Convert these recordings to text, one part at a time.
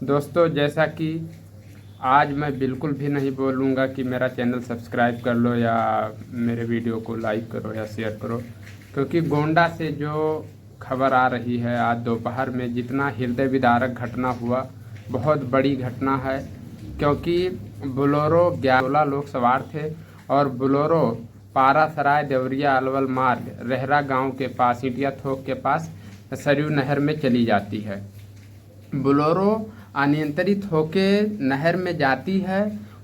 दोस्तों, जैसा कि आज मैं बिल्कुल भी नहीं बोलूँगा कि मेरा चैनल सब्सक्राइब कर लो या मेरे वीडियो को लाइक करो या शेयर करो, क्योंकि गोंडा से जो खबर आ रही है आज दोपहर में, जितना हृदय विदारक घटना हुआ, बहुत बड़ी घटना है। क्योंकि बोलेरो 11 लोग सवार थे और बोलेरो पारासराय देवरिया अलवल मार्ग रेहरा गांव के पास ईटिया थोक के पास सरयू नहर में चली जाती है। बोलेरो अनियंत्रित होके नहर में जाती है।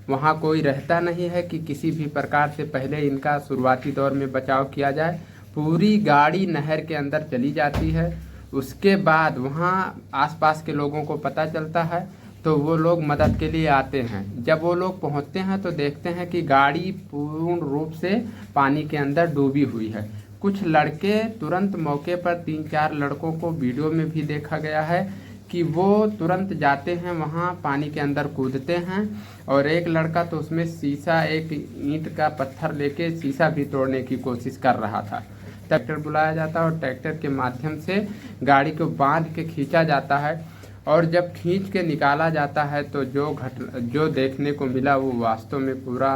वहाँ कोई रहता नहीं है कि किसी भी प्रकार से पहले इनका शुरुआती दौर में बचाव किया जाए। पूरी गाड़ी नहर के अंदर चली जाती है। उसके बाद वहाँ आसपास के लोगों को पता चलता है तो वो लोग मदद के लिए आते हैं। जब वो लोग पहुँचते हैं तो देखते हैं कि गाड़ी पूर्ण रूप से पानी के अंदर डूबी हुई है। कुछ लड़के तुरंत मौके पर 3-4 लड़कों को वीडियो में भी देखा गया है कि वो तुरंत जाते हैं, वहाँ पानी के अंदर कूदते हैं। और एक लड़का तो उसमें शीशा, एक ईंट का पत्थर लेके शीशा भी तोड़ने की कोशिश कर रहा था। ट्रैक्टर बुलाया जाता है और ट्रैक्टर के माध्यम से गाड़ी को बांध के खींचा जाता है। और जब खींच के निकाला जाता है तो जो देखने को मिला वो वास्तव में पूरा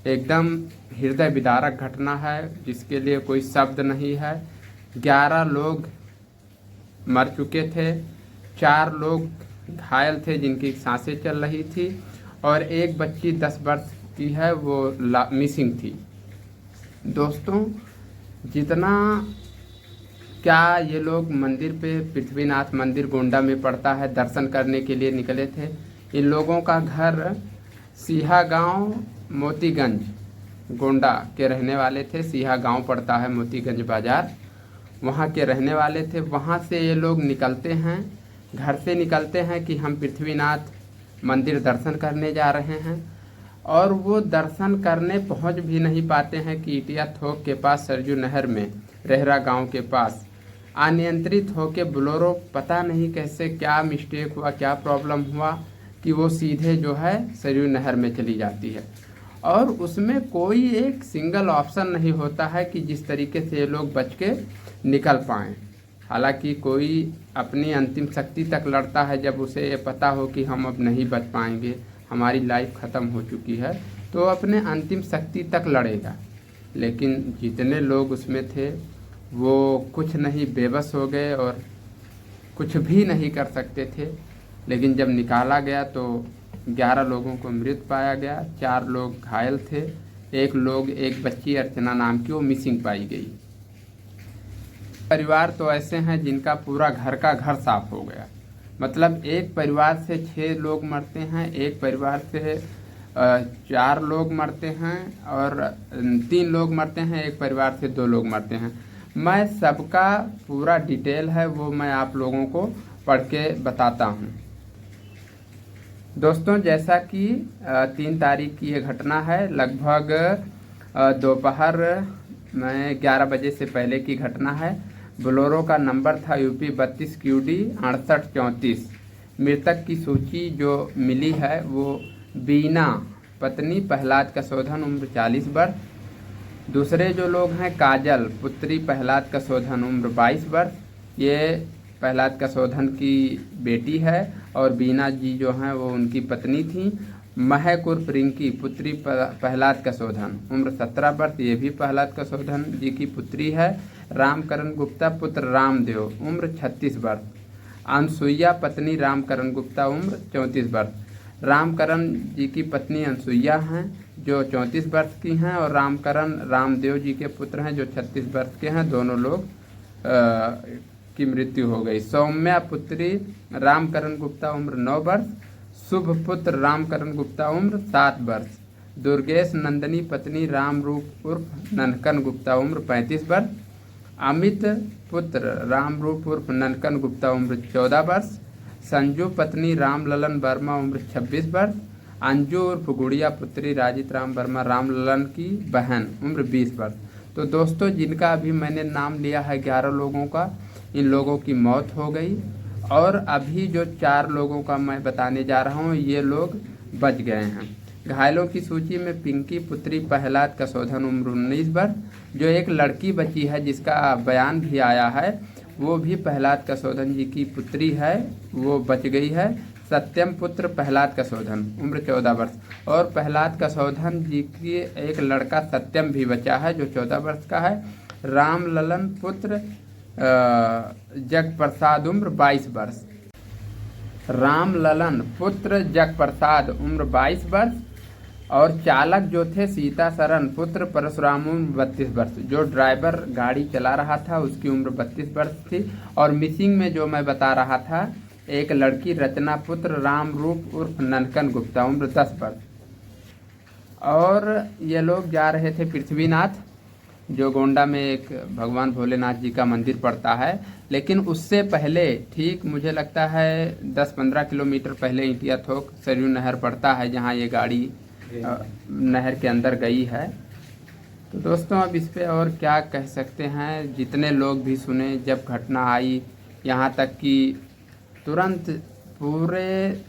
एकदम हृदय विदारक घटना है, जिसके लिए कोई शब्द नहीं है। 11 लोग मर चुके थे, 4 लोग घायल थे जिनकी सांसें चल रही थी, और एक बच्ची 10 वर्ष की है, वो मिसिंग थी। दोस्तों, जितना क्या ये लोग मंदिर पे, पृथ्वीनाथ मंदिर गोंडा में पड़ता है, दर्शन करने के लिए निकले थे। इन लोगों का घर सिहा गांव मोतीगंज गोंडा के रहने वाले थे। सिहा गांव पड़ता है मोतीगंज बाज़ार, वहाँ के रहने वाले थे। वहाँ से ये लोग निकलते हैं, घर से निकलते हैं कि हम पृथ्वीनाथ मंदिर दर्शन करने जा रहे हैं। और वो दर्शन करने पहुँच भी नहीं पाते हैं कि ईटिया थोक के पास सरयू नहर में रेहरा गांव के पास अनियंत्रित होके बोलेरो, पता नहीं कैसे क्या मिस्टेक हुआ, क्या प्रॉब्लम हुआ कि वो सीधे जो है सरयू नहर में चली जाती है। और उसमें कोई एक सिंगल ऑप्शन नहीं होता है कि जिस तरीके से ये लोग बच के निकल पाएँ। हालांकि कोई अपनी अंतिम शक्ति तक लड़ता है, जब उसे ये पता हो कि हम अब नहीं बच पाएंगे, हमारी लाइफ ख़त्म हो चुकी है, तो अपने अंतिम शक्ति तक लड़ेगा। लेकिन जितने लोग उसमें थे वो कुछ नहीं, बेबस हो गए और कुछ भी नहीं कर सकते थे। लेकिन जब निकाला गया तो 11 लोगों को मृत पाया गया, 4 लोग घायल थे, एक बच्ची अर्चना नाम की वो मिसिंग पाई गई। परिवार तो ऐसे हैं जिनका पूरा घर का घर साफ हो गया। मतलब एक परिवार से 6 लोग मरते हैं, एक परिवार से 4 लोग मरते हैं, और 3 लोग मरते हैं, एक परिवार से 2 लोग मरते हैं। मैं सबका पूरा डिटेल है वो मैं आप लोगों को पढ़ के बताता हूँ। दोस्तों, जैसा कि 3 तारीख की ये घटना है, लगभग दोपहर में 11 बजे से पहले की घटना है। बोलेरो का नंबर था UP 32 QD 6834। मृतक की सूची जो मिली है वो बीना पत्नी प्रहलाद कसोधन उम्र 40 वर्ष। दूसरे जो लोग हैं काजल पुत्री प्रहलाद कसोधन उम्र 22 वर्ष, ये प्रहलाद कसोधन की बेटी है, और बीना जी जो हैं वो उनकी पत्नी थी। महक उर्फ रिंकी पुत्री प्रहलाद कसोधन उम्र 17 वर्ष, ये भी प्रहलाद कसोधन जी की पुत्री है। रामकरण गुप्ता पुत्र रामदेव उम्र 36 वर्ष। अनसुईया पत्नी रामकरण गुप्ता उम्र 34 वर्ष। रामकरण जी की पत्नी अनसुईया हैं जो 34 वर्ष की हैं, और रामकरण रामदेव जी के पुत्र हैं जो 36 वर्ष के हैं। दोनों लोग की मृत्यु हो गई। सौम्या पुत्री रामकरण गुप्ता उम्र 9 वर्ष। शुभ पुत्र रामकरण गुप्ता उम्र 7 वर्ष। दुर्गेश नंदनी पत्नी रामरूप उर्फ ननकन गुप्ता उम्र 35 वर्ष। अमित पुत्र रामरूप उर्फ ननकन गुप्ता उम्र 14 वर्ष। संजू पत्नी रामललन वर्मा उम्र 26 वर्ष। अंजू उर्फ गुड़िया पुत्री राजित राम वर्मा रामललन की बहन उम्र 20 वर्ष। तो दोस्तों, जिनका अभी मैंने नाम लिया है 11 लोगों का, इन लोगों की मौत हो गई। और अभी जो 4 लोगों का मैं बताने जा रहा हूँ, ये लोग बच गए हैं। घायलों की सूची में पिंकी पुत्री प्रहलाद कसोधन उम्र 19 वर्ष, जो एक लड़की बची है जिसका बयान भी आया है, वो भी प्रहलाद कसोधन जी की पुत्री है, वो बच गई है। सत्यम पुत्र प्रहलाद कसौधन, उम्र 14 वर्ष। और प्रहलाद कसौधन जी की एक लड़का सत्यम भी बचा है जो 14 वर्ष का है। राम ललन पुत्र जग प्रसाद, उम्र 22 वर्ष। राम ललन पुत्र जग प्रसाद, उम्र 22 वर्ष। और चालक जो थे सीता शरण पुत्र परशुराम, उम्र 32 वर्ष। जो ड्राइवर गाड़ी चला रहा था उसकी उम्र 32 वर्ष थी। और मिसिंग में जो मैं बता रहा था, एक लड़की रचना पुत्र राम रूप उर्फ ननकन गुप्ता, उम्र 10 वर्ष। और ये लोग जा रहे थे पृथ्वीनाथ, जो गोंडा में एक भगवान भोलेनाथ जी का मंदिर पड़ता है। लेकिन उससे पहले ठीक मुझे लगता है 10-15 किलोमीटर पहले इंटिया थोक सरयू नहर पड़ता है, जहाँ ये गाड़ी नहर के अंदर गई है। तो दोस्तों अब इस पे और क्या कह सकते हैं, जितने लोग भी सुने, जब घटना आई यहाँ तक कि तुरंत पूरे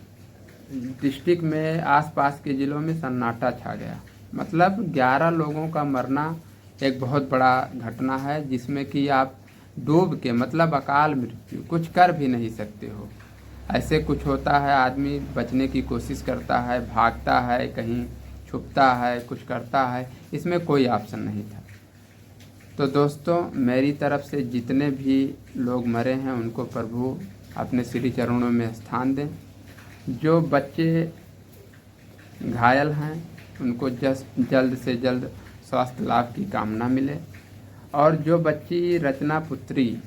डिस्ट्रिक्ट में आसपास के ज़िलों में सन्नाटा छा गया। मतलब 11 लोगों का मरना एक बहुत बड़ा घटना है, जिसमें कि आप डूब के, मतलब अकाल मृत्यु, कुछ कर भी नहीं सकते हो। ऐसे कुछ होता है, आदमी बचने की कोशिश करता है, भागता है, कहीं छुपता है, कुछ करता है, इसमें कोई ऑप्शन नहीं था। तो दोस्तों मेरी तरफ से जितने भी लोग मरे हैं उनको प्रभु अपने श्री चरणों में स्थान दें। जो बच्चे घायल हैं उनको जल्द से जल्द स्वास्थ्य लाभ की कामना मिले। और जो बच्ची रचना पुत्री,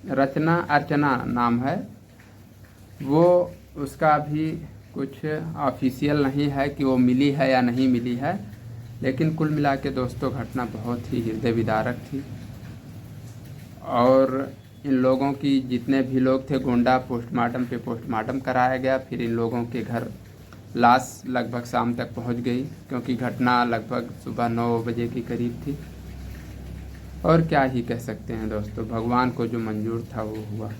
रचना अर्चना नाम है, वो उसका भी कुछ ऑफिशियल नहीं है कि वो मिली है या नहीं मिली है। लेकिन कुल मिला के दोस्तों घटना बहुत ही हृदय विदारक थी। और इन लोगों की जितने भी लोग थे गोंडा पोस्टमार्टम पे पोस्टमार्टम कराया गया। फिर इन लोगों के घर लाश लगभग शाम तक पहुंच गई, क्योंकि घटना लगभग सुबह 9 बजे के करीब थी। और क्या ही कह सकते हैं दोस्तों, भगवान को जो मंजूर था वो हुआ।